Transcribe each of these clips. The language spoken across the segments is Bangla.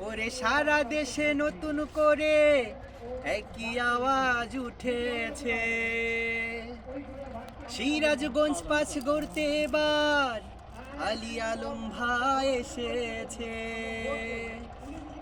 ওরে সারা দেশে নতুন করে একই আওয়াজ উঠেছে। সিরাজগঞ্জ পাঁচ গড়তে এবার আলী আলম ভাই এসেছে।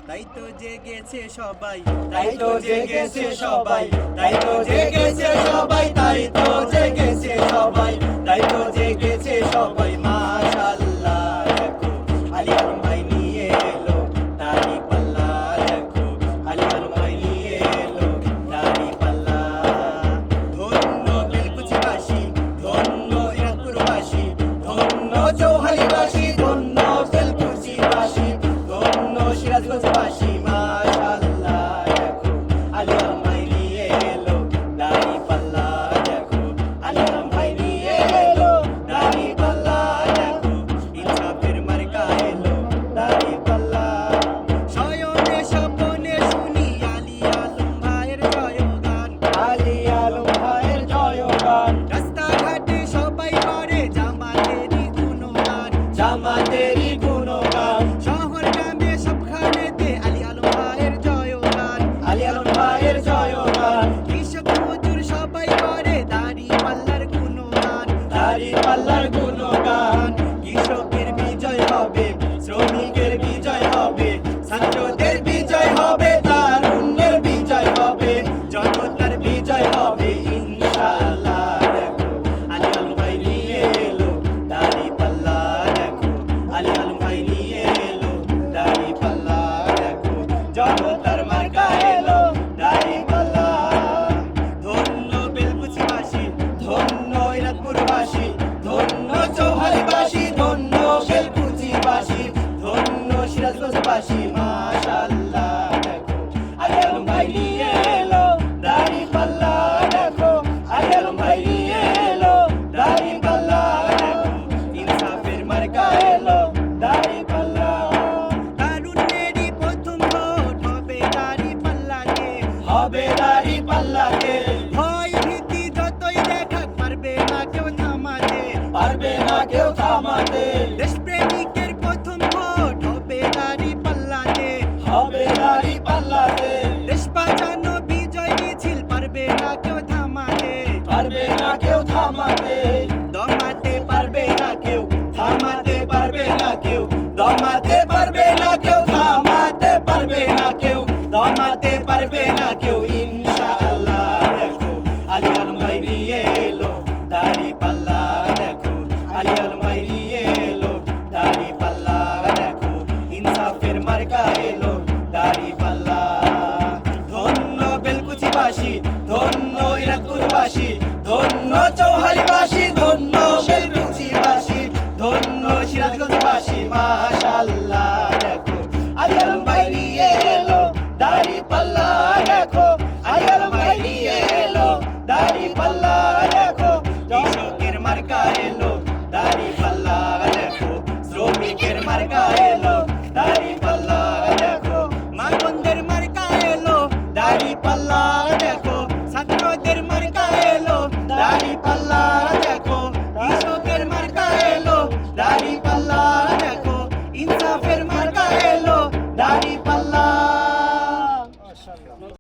তাই তো জেগেছে সবাই, তাই তো জেগেছে সবাই, তাই তো জেগেছে সবাই, তাই তো জেগেছে সবাই, তাই তো জেগেছে সবাই। মাশাআল্লাহ দেখো আলী আলম ভাই নিয়ে এলো দাড়ি পাল্লা, দেখো আলী আলম ভাই নিয়ে এলো দাড়ি পাল্লা। ধন্য বেলকুচিবাসী, ধন্য ইরাদপুরবাসী, ধন্য চৌহালিবাসী, ধন্য বেলকুচিবাসী, ধন্য সিরাজগঞ্জবাসী। মাশাআল্লাহ দেখো আলী আলম ভাই নিয়ে এলো দাড়ি পাল্লা, দেখো আলী আলম ভাই নিয়ে এলো দাড়ি পাল্লা, দেখো ইনসাফের মার্কা এলো দাড়ি পাল্লা। শয়নে স্বপনে শুনি আলী আলম ভাইয়ের জয়গান, আলী আলম ভাইয়ের জয়গান। রাস্তাঘাটে সবাই করে জামাতেরই গুণগান, জামাতেরই গুণগান। শহর গ্রামে সবখানেতে আলী আলম ভাইয়ের জয়গান, আলী আলম ভাইয়ের জয়গান। কৃষক মজুর সবাই করে দাড়ি পাল্লার গুণগান, দাড়ি পাল্লার গুণগান। কৃষকের বিজয় হবে, শ্রমিকের বিজয় হবে, ছাত্রদের বিজয় হবে, তারুণ্যের বিজয় হবে, জনতার বিজয় হবে ইনশাআল্লাহ। দেখো আলী আলম ভাই নিয়ে এলো দাড়ি পাল্লা, দেখো আলী আলম ভাই নিয়ে এলো দাড়ি পাল্লা, দেখো জনতার মার্কা এলো দাড়ি পাল্লা। ধন্য বেলকুচিবাসী, ধন্য ইরাদপুরবাসী, ধন্য চৌহালিবাসী, ধন্য বেলকুচিবাসী, ধন্য সিরাজগঞ্জবাসী। মাশাআল্লাহ দেখো আলী আলম ভাই নিয়ে এলো দাড়ি পাল্লা, দেখো আলী আলম ভাই নিয়ে এলো দাড়ি পাল্লা, দেখো ইনসাফের মার্কা এলো দাড়ি পাল্লা। তারুণ্যেরই প্রথম ভোট হবে দাড়ি পাল্লাকে, হবে দাড়ি পাল্লাকে। ভয় ভীতি যতই দেখাক পারবে না কেউ থামাতে, পারবে না কেউ থামাতে। দেশপ্রেমিকের প্রথম ভোট হবে দাড়ি পাল্লাতে, হবে দাড়ি পাল্লাতে। দেশ বাঁচানো বিজয় মিছিল পারবে না কেউ থামাতে, পারবে না কেউ থামাতে। দমাতে পারবে না কেউ, থামাতে পারবে না কেউ, দমাতে পারবে না কেউ, থামাতে পারবে না কেউ, দমাতে পারবে না কেউ ইনশাআল্লাহ। দেখো আলী আলম ভাই নিয়ে এলো দাড়ি পাল্লা, দেখো আলী আলম ভাই নিয়ে এলো দাড়ি পাল্লা, দেখো ইনসাফের মার্কা এলো দাড়ি পাল্লা। ধন্য বেলকুচিবাসী, ধন্য ইরাদপুরবাসী, ধন্য চৌহালিবাসী, ধন্য বেলকুচিবাসী, ধন্য সিরাজগঞ্জবাসী। মাশাআল্লাহ দেখো আলী আলম ভাই নিয়ে এলো দাড়ি পাল্লা, দেখো আলী আলম ভাই নিয়ে এলো দাড়ি পাল্লা, দেখো কৃষকের মার্কা এলো দাড়ি পাল্লা, দেখো শ্রমিকের মার্কা এলো দাড়ি পাল্লা, দেখো মা বোনদের মার্কা এলো দাড়ি পাল্লা, দেখো ছাত্রদের মার্কা এলো দাড়ি পাল্লা, দেখো